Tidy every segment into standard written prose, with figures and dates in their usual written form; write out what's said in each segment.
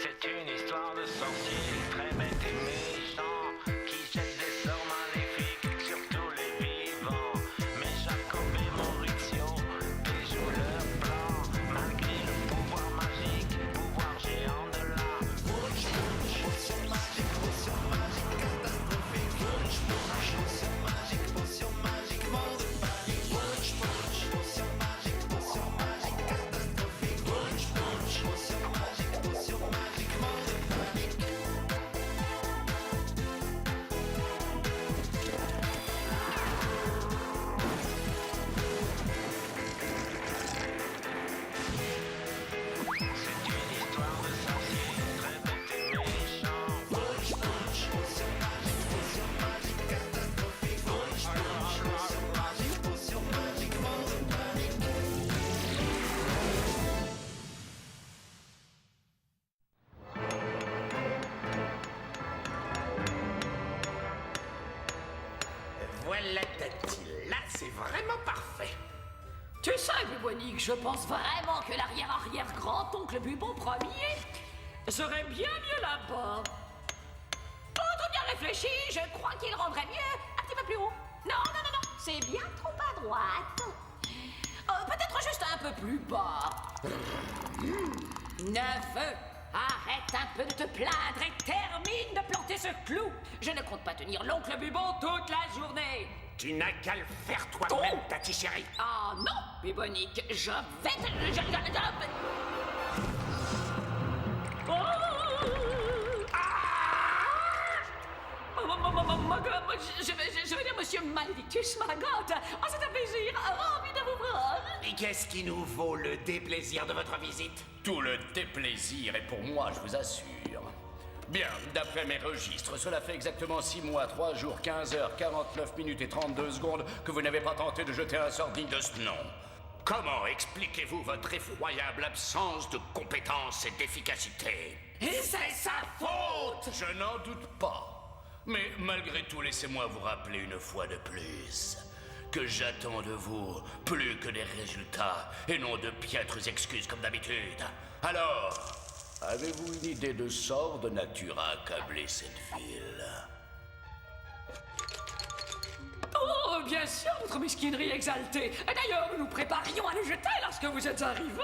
C'est une histoire de sorcier très bête et méchant qui jette des sorts maléfiques sur tous les vivants. Mais Jacob et Maurizio déjouent leur plan malgré le pouvoir magique, pouvoir géant de l'art. Potion magique, catastrophique. Potion magique, mort de panique. Potion magique, catastrophique. Potion magique, mort de panique. C'est une histoire de sorcier très bête et méchant. Potion magique, catastrophique. Potion magique, mort de panique. Voilà, Tati, là, c'est vraiment parfait. Tu sais, Bubonique, je pense vraiment que l'arrière-arrière-grand-oncle Bubon premier serait bien mieux là-bas. Autre bien réfléchi, je crois qu'il rendrait mieux un petit peu plus haut. Non, c'est bien trop à droite. Peut-être juste un peu plus bas. Neveu, arrête un peu de te plaindre et termine de planter ce clou. Je ne compte pas tenir l'oncle Bubon toute la journée. Tu n'as qu'à le faire toi-même, Oh. Tati chérie. Ah non, Bubonique, je vais te... Oh. Je vais dire Monsieur Maledictus Maggot. Oh, c'est un plaisir. Envie de vous voir. Et qu'est-ce qui nous vaut le déplaisir de votre visite? Tout le déplaisir est pour moi, je vous assure. Bien, d'après mes registres, cela fait exactement 6 mois, 3 jours, 15 heures, 49 minutes et 32 secondes que vous n'avez pas tenté de jeter un sort digne de ce nom. Comment expliquez-vous votre effroyable absence de compétence et d'efficacité? Et c'est sa faute. Je n'en doute pas. Mais malgré tout, laissez-moi vous rappeler une fois de plus que j'attends de vous plus que des résultats et non de piètres excuses comme d'habitude. Alors, avez-vous une idée de sort de nature à accabler cette ville? Oh, bien sûr, votre mesquinerie exaltée. D'ailleurs, nous nous préparions à le jeter lorsque vous êtes arrivé.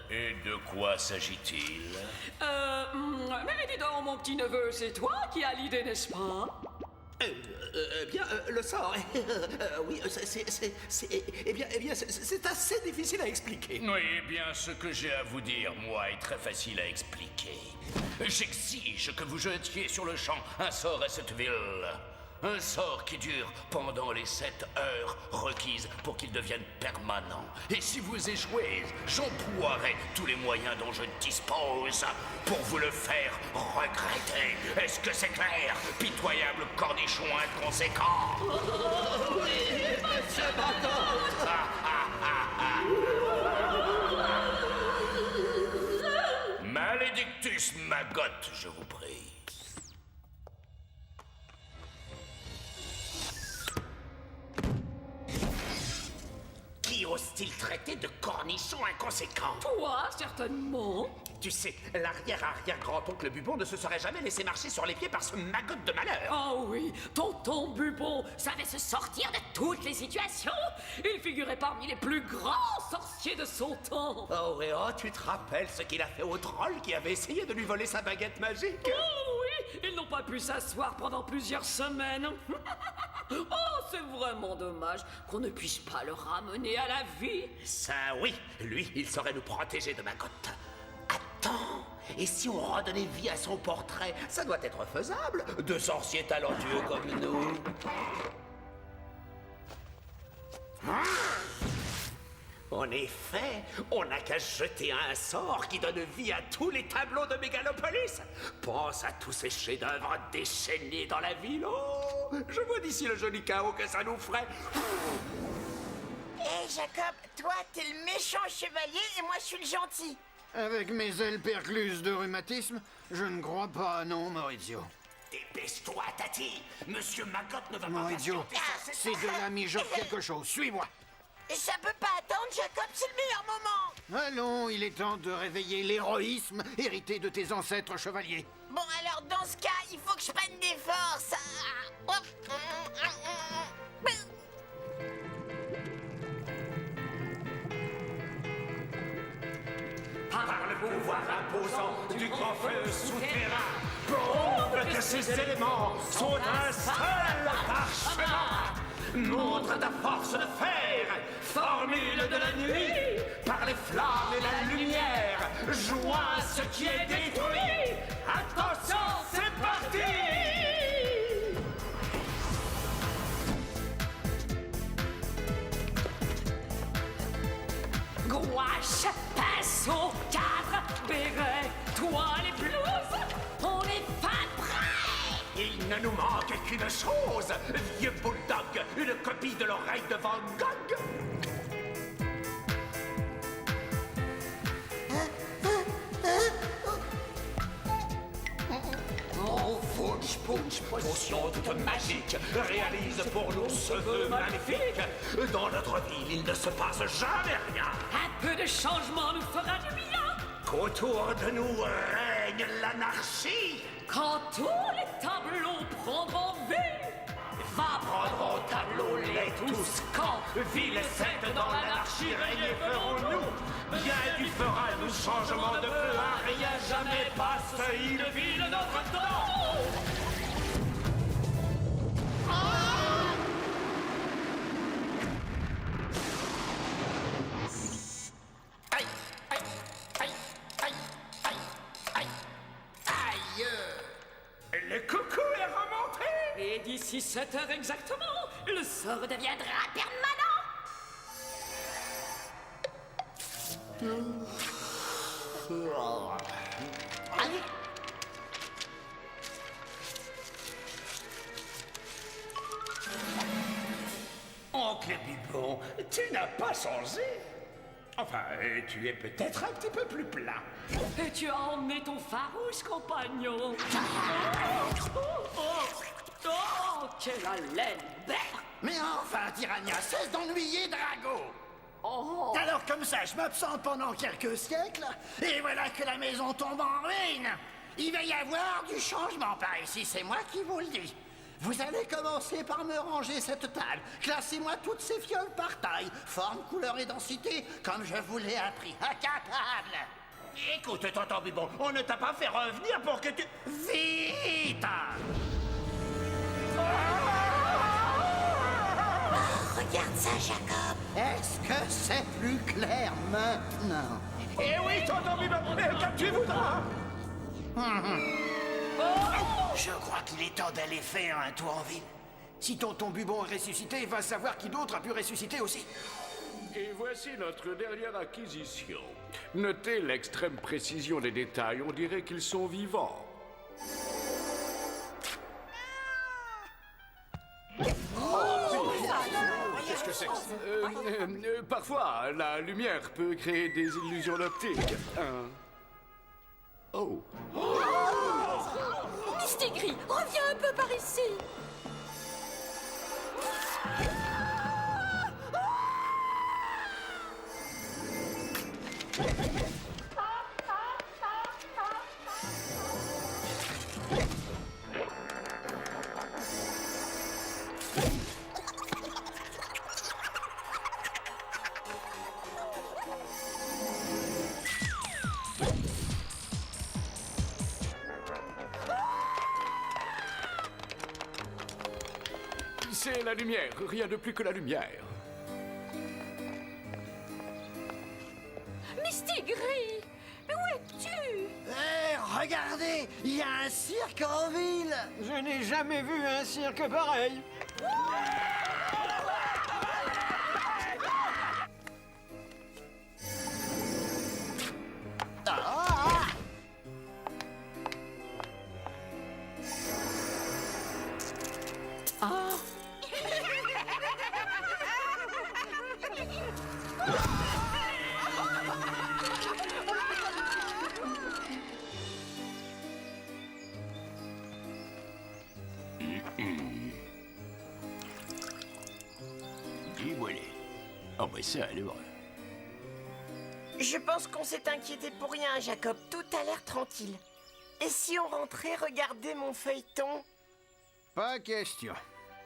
Et de quoi s'agit-il? Mais dis donc, mon petit neveu, c'est toi qui as l'idée, n'est-ce pas? Le sort, oui, c'est assez difficile à expliquer. Oui, eh bien, ce que j'ai à vous dire, moi, est très facile à expliquer. J'exige que vous jetiez sur le champ un sort à cette ville. Un sort qui dure pendant les 7 heures requises pour qu'il devienne permanent. Et si vous échouez, j'emploierai tous les moyens dont je dispose pour vous le faire regretter. Est-ce que c'est clair, pitoyable cornichon inconséquent? Oui, monsieur Maggot. Maledictus Maggot, je vous prie. Qui ose-t-il traiter de cornichon inconséquent? Toi, certainement. Tu sais, l'arrière-arrière-grand-oncle Bubon ne se serait jamais laissé marcher sur les pieds par ce maggot de malheur. Oh oui, tonton Bubon savait se sortir de toutes les situations. Il figurait parmi les plus grands sorciers de son temps. Oh, et oh, tu te rappelles ce qu'il a fait au troll qui avait essayé de lui voler sa baguette magique? Oh oui, ils n'ont pas pu s'asseoir pendant plusieurs semaines. Oh, c'est vraiment dommage qu'on ne puisse pas le ramener à la vie. Ça, oui, lui, il saurait nous protéger de Maggot. Attends, et si on redonnait vie à son portrait? Ça doit être faisable, deux sorciers talentueux comme nous. En effet, on n'a qu'à jeter un sort qui donne vie à tous les tableaux de Mégalopolis. Pense à tous ces chefs-d'œuvre déchaînés dans la ville. Oh, je vois d'ici le joli chaos que ça nous ferait. Hé Jacob, toi t'es le méchant chevalier et moi je suis le gentil. Avec mes ailes percluses de rhumatisme, je ne crois pas, non, Maurizio. Dépêche-toi, Tati. Monsieur Maggot ne va pas Maurizio, patienter sans c'est de la mijote quelque chose. Suis-moi. Et ça peut pas attendre, Jacob, c'est le meilleur moment. Allons, il est temps de réveiller l'héroïsme hérité de tes ancêtres chevaliers. Bon, alors, dans ce cas, il faut que je prenne des forces. Par le pouvoir imposant du grand feu souterrain, prouve que ces éléments sont un seul parchemin. Montre ta force de fer, formule de la nuit, par les flammes et la lumière, joins ce qui est détruit. Attention, c'est parti! Gouache, pinceau, cadre, béret, toile et blouse, on est fin prêt. Il ne nous manque qu'une chose, vieux bulldog, une copie de l'oreille de Van Gogh. Oh, Funch Punch, potion toute magique, réalise pour nous ce vœu magnifique. Dans notre ville, il ne se passe jamais rien. Un peu de changement nous fera du bien. Qu'autour de nous règne l'anarchie. Quand tous les tableaux prendront vie, va Prendrons au tableau les tous quand ville et secte dans l'anarchie régner ferons-nous. Bien du fera nous changement de feu, un rien jamais passe, il vit notre temps. Aïe, aïe, aïe, aïe, aïe, aïe, aïe. Le coucou est remonté. et d'ici 7 heures exactement, le sort deviendra permanent. Oncle Bibon, tu n'as pas changé. Enfin, tu es peut-être un petit peu plus plat. Et tu as emmené ton farouche compagnon. Oh, quelle haleine bête. Mais enfin, Tyrannia, cesse d'ennuyer Drago. Oh, Alors comme ça, je m'absente pendant quelques siècles, et voilà que la maison tombe en ruine. Il va y avoir du changement par ici, c'est moi qui vous le dis. Vous allez commencer par me ranger cette table. Classez-moi toutes ces fioles par taille, forme, couleur et densité, comme je vous l'ai appris. Incapable. Écoute, tonton Bibon, on ne t'a pas fait revenir pour que tu... Vite. Regarde ça, Jacob. Est-ce que c'est plus clair maintenant? Eh oui, tonton Bibon, comme tu voudras. Je crois qu'il est temps d'aller faire un tour en ville. Si tonton Bubon est ressuscité, il va savoir qui d'autre a pu ressusciter aussi. Et voici notre dernière acquisition. Notez l'extrême précision des détails, on dirait qu'ils sont vivants. Qu'est-ce que c'est que Parfois, la lumière peut créer des illusions optiques. Oh. Mistigris, reviens un peu par ici. C'est la lumière, rien de plus que la lumière. Mistigris, mais où es-tu? Eh, regardez, il y a un cirque en ville. Je n'ai jamais vu un cirque pareil. Oh, mais ça, alors. Je pense qu'on s'est inquiété pour rien, Jacob. Tout a l'air tranquille. Et si on rentrait regarder mon feuilleton? Pas question.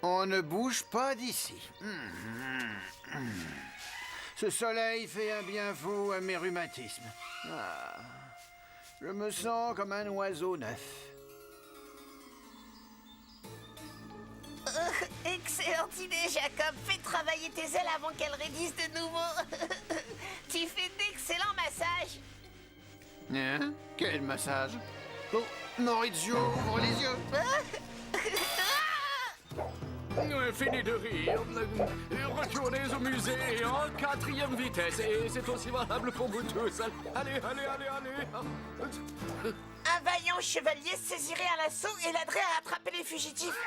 On ne bouge pas d'ici. Ce soleil fait un bien fou à mes rhumatismes. Ah, je me sens comme un oiseau neuf. Excellente idée, Jacob. Fais travailler tes ailes avant qu'elles raidissent de nouveau. Tu fais d'excellents massages. Hein? Quel massage? Oh, Maurizio, ouvre les yeux. Fini de rire. Retournez au musée en 4e vitesse. Et c'est aussi valable pour vous tous. Allez, allez, allez, allez. Un vaillant chevalier saisirait à l'assaut et l'aiderait à attraper les fugitifs.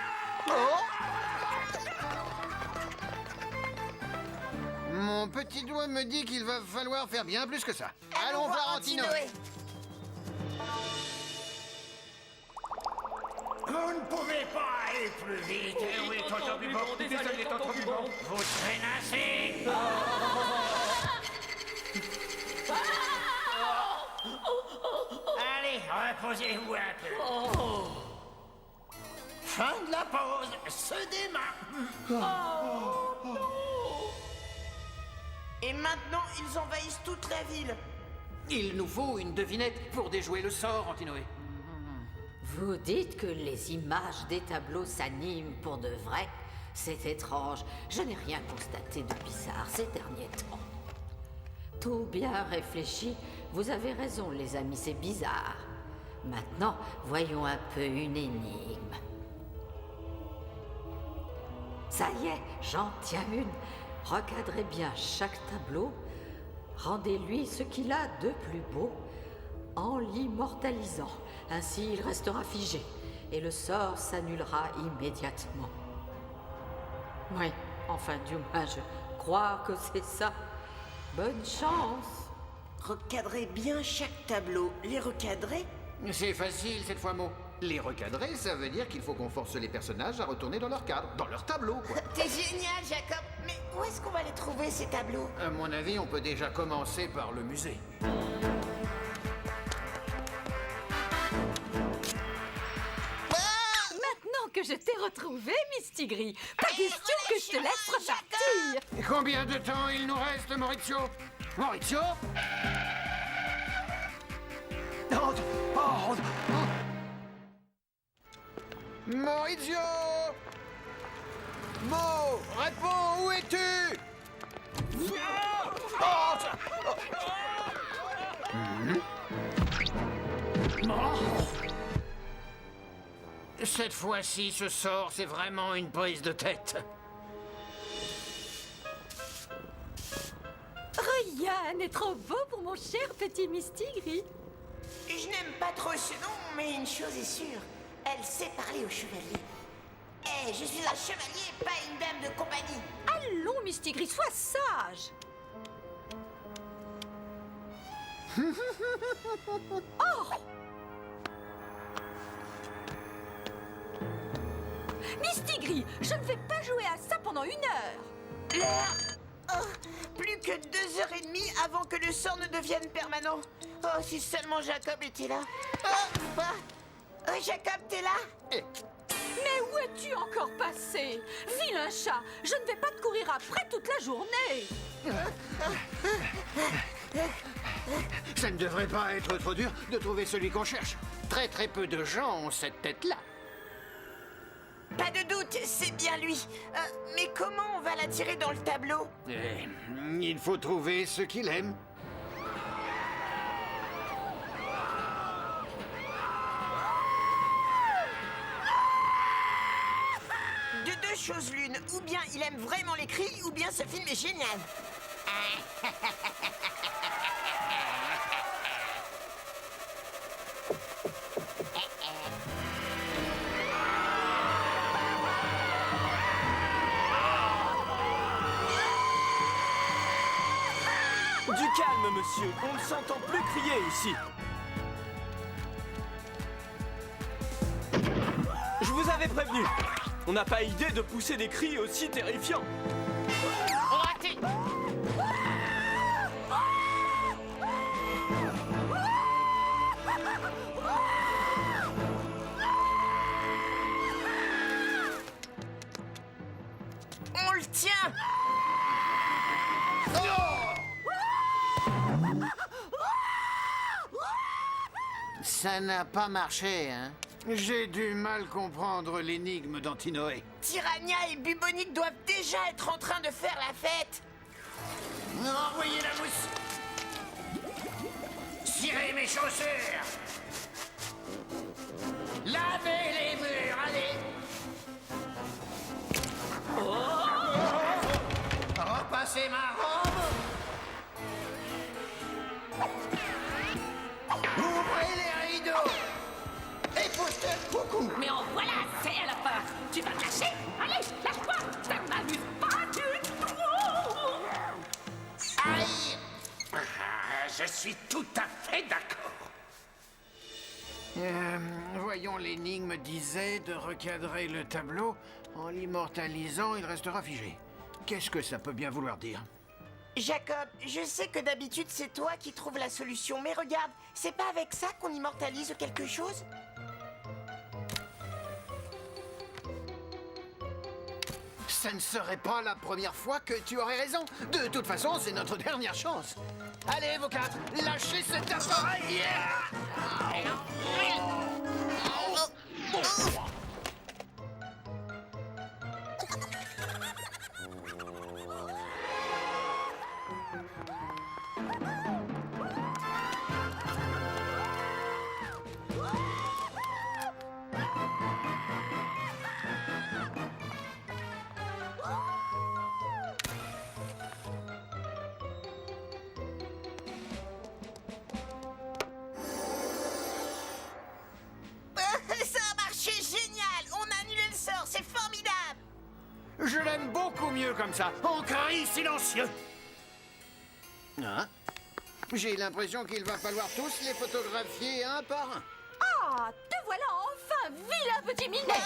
Mon petit doigt me dit qu'il va falloir faire bien plus que ça. Allons voir Antinoé. Vous ne pouvez pas aller plus vite. Eh oui, tonton Bubon, désolé, tonton Bubon. Vous traînassez. Allez, reposez-vous un peu. Fin de la pause. Se démarre. Et maintenant, ils envahissent toute la ville. Il nous faut une devinette pour déjouer le sort, Antinoé. Vous dites que les images des tableaux s'animent pour de vrai? C'est étrange. Je n'ai rien constaté de bizarre ces derniers temps. Tout bien réfléchi, vous avez raison, les amis, c'est bizarre. Maintenant, voyons un peu une énigme. Ça y est, j'en tiens une. Recadrez bien chaque tableau. Rendez-lui ce qu'il a de plus beau en l'immortalisant. Ainsi, il restera figé et le sort s'annulera immédiatement. Oui, enfin, du moins, je crois que c'est ça. Bonne chance. Recadrez bien chaque tableau. Les recadrer? C'est facile cette fois, Mo. Les recadrer, ça veut dire qu'il faut qu'on force les personnages à retourner dans leur cadre, dans leur tableau, quoi. T'es génial, Jacob. Mais où est-ce qu'on va les trouver, ces tableaux? À mon avis, on peut déjà commencer par le musée. Maintenant que je t'ai retrouvé, Mistigris, pas question que je te laisse repartir. Et combien de temps il nous reste, Maurizio? Maurizio? Maurizio! Mo, réponds, où es-tu? Cette fois-ci, ce sort, c'est vraiment une prise de tête. Ryan est trop beau pour mon cher petit Mistigris. Je n'aime pas trop ce nom, mais une chose est sûre. Elle sait parler au chevalier. Eh, je suis un chevalier, pas une dame de compagnie. Allons, Mistigris, sois sage. Oh! Mistigris, je ne vais pas jouer à ça pendant 1 heure. L'heure? Oh, plus que 2h30 avant que le sort ne devienne permanent. Oh, si seulement Jacob était là. Oh, Jacob, t'es là? Mais où es-tu encore passé? Vilain chat, je ne vais pas te courir après toute la journée. Ça ne devrait pas être trop dur de trouver celui qu'on cherche. Très très peu de gens ont cette tête-là. Pas de doute, c'est bien lui. Mais comment on va l'attirer dans le tableau? Il faut trouver ce qu'il aime. De deux choses l'une, ou bien il aime vraiment les cris, ou bien ce film est génial. Du calme, monsieur. On ne s'entend plus crier ici. Je vous avais prévenu. On n'a pas idée de pousser des cris aussi terrifiants. Raté! Ça n'a pas marché, hein? J'ai du mal comprendre l'énigme d'Antinoé. Tirania et Bubonic doivent déjà être en train de faire la fête. Envoyez la mousse! Cirez mes chaussures! Lavez les murs, allez! Repassez ma robe! Ouvrez les rideaux! Et poussez le coucou! Mais en voilà, c'est à la peur. Tu vas te lâcher? Allez, lâche-toi. Ça ne m'amuse pas du tout. Aïe! Je suis tout à fait d'accord. Voyons, l'énigme disait de recadrer le tableau. En l'immortalisant, il restera figé. Qu'est-ce que ça peut bien vouloir dire? Jacob, je sais que d'habitude c'est toi qui trouves la solution, mais regarde, c'est pas avec ça qu'on immortalise quelque chose? Ça ne serait pas la première fois que tu aurais raison. De toute façon, c'est notre dernière chance. Allez, vous quatre, lâchez cet appareil! Ça a marché, génial! On a annulé le sort, c'est formidable! Je l'aime beaucoup mieux comme ça, en cri silencieux. Hein? J'ai l'impression qu'il va falloir tous les photographier un par un. Ah, te voilà enfin, vilain petit minet.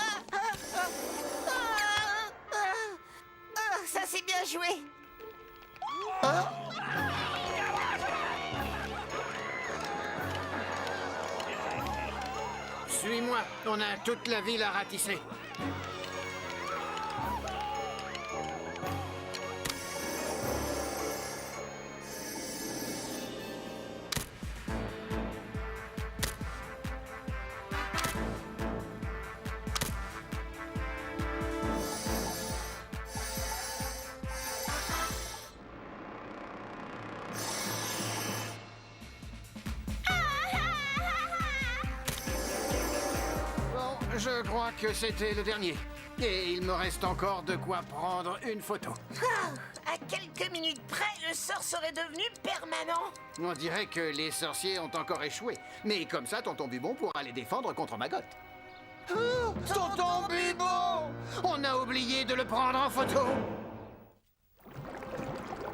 Ça c'est bien joué! Suis-moi, on a toute la ville à ratisser. Je crois que c'était le dernier. Et il me reste encore de quoi prendre une photo. À quelques minutes près, le sort serait devenu permanent. On dirait que les sorciers ont encore échoué. Mais comme ça, tonton Bubon pourra les défendre contre Maggot. Oh, tonton Bubon! On a oublié de le prendre en photo.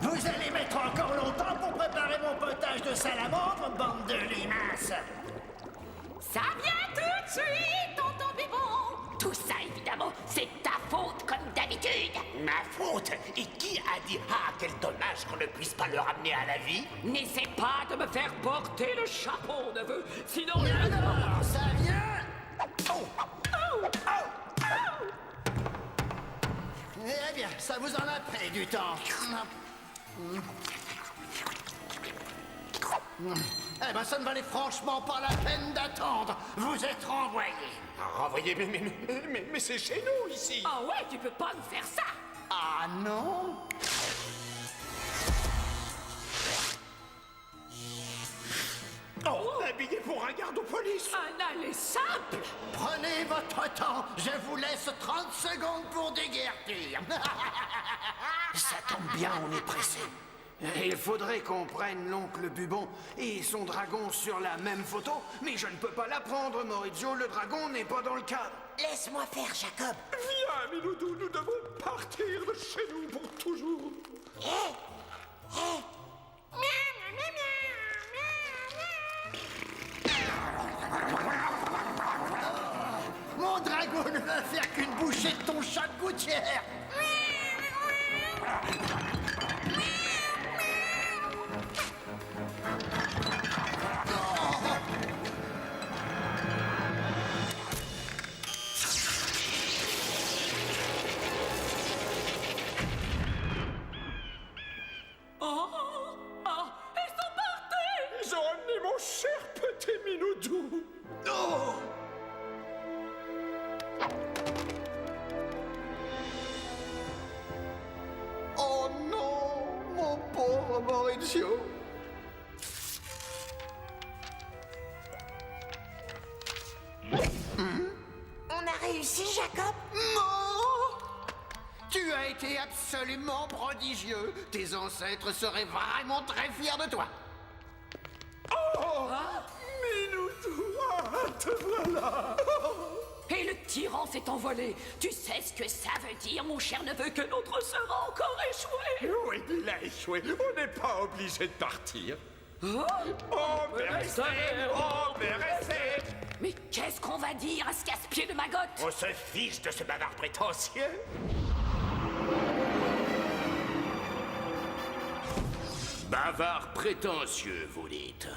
Vous allez mettre encore longtemps pour préparer mon potage de salamandre, bande de limaces! Ça vient tout de suite, tonton Bibon. Tout ça, évidemment, c'est ta faute, comme d'habitude. Ma faute? Et qui a dit ah quel dommage qu'on ne puisse pas le ramener à la vie? N'essaie pas de me faire porter le chapeau, neveu. Sinon... Alors, ça vient! Eh bien, ça vous en a pris du temps. Eh ben, ça ne valait franchement pas la peine d'attendre. Vous êtes renvoyés. Renvoyez, mais c'est chez nous ici. Ah ouais, tu peux pas me faire ça. Ah non? Oh, habillé pour un garde aux police. Un aller simple. Prenez votre temps. Je vous laisse 30 secondes pour déguerpir. Ça tombe bien, on est pressé. Il faudrait qu'on prenne l'oncle Bubon et son dragon sur la même photo, mais je ne peux pas la prendre, Maurizio. Le dragon n'est pas dans le cadre. Laisse-moi faire, Jacob. Viens, Miloudou, nous devons partir de chez nous pour toujours. Mon dragon ne va faire qu'une bouchée de ton chat de gouttière. Ils sont partis. Ils ont emmené mon cher petit Miloudou. Maurizio. On a réussi, Jacob? Non! Tu as été absolument prodigieux. Tes ancêtres seraient vraiment très fiers de toi. Oh! Minoutou, te voilà! Et le tyran s'est envolé. Tu sais ce que ça veut dire, mon cher neveu, que notre sœur a encore échoué? Oui, il a échoué. On n'est pas obligé de partir. Oh, On peut rester, on peut rester. mais qu'est-ce qu'on va dire à ce casse-pied de Maggot? On se fiche de ce bavard prétentieux. Bavard prétentieux, vous dites.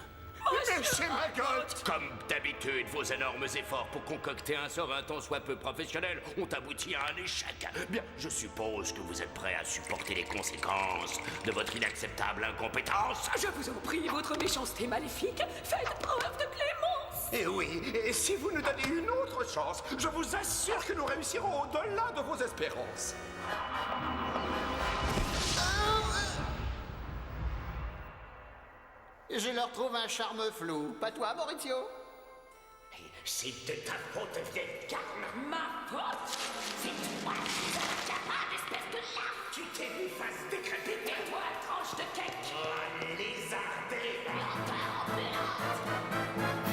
Monsieur Maggot! Comme d'habitude, vos énormes efforts pour concocter un sort un tant soit peu professionnel ont abouti à un échec. Bien, je suppose que vous êtes prêt à supporter les conséquences de votre inacceptable incompétence. Je vous en prie, votre méchanceté maléfique, faites preuve de clémence. Et oui, et si vous nous donnez une autre chance, je vous assure que nous réussirons au-delà de vos espérances. Je leur trouve un charme flou. Pas toi, Maurizio? C'est de ta faute, vieille carne. Ma faute? C'est toi qui es incapable, espèce de lard. Tu t'es mis face décrépite. Et toi, tranche de cake. Oh, lézardé. Encore en plante.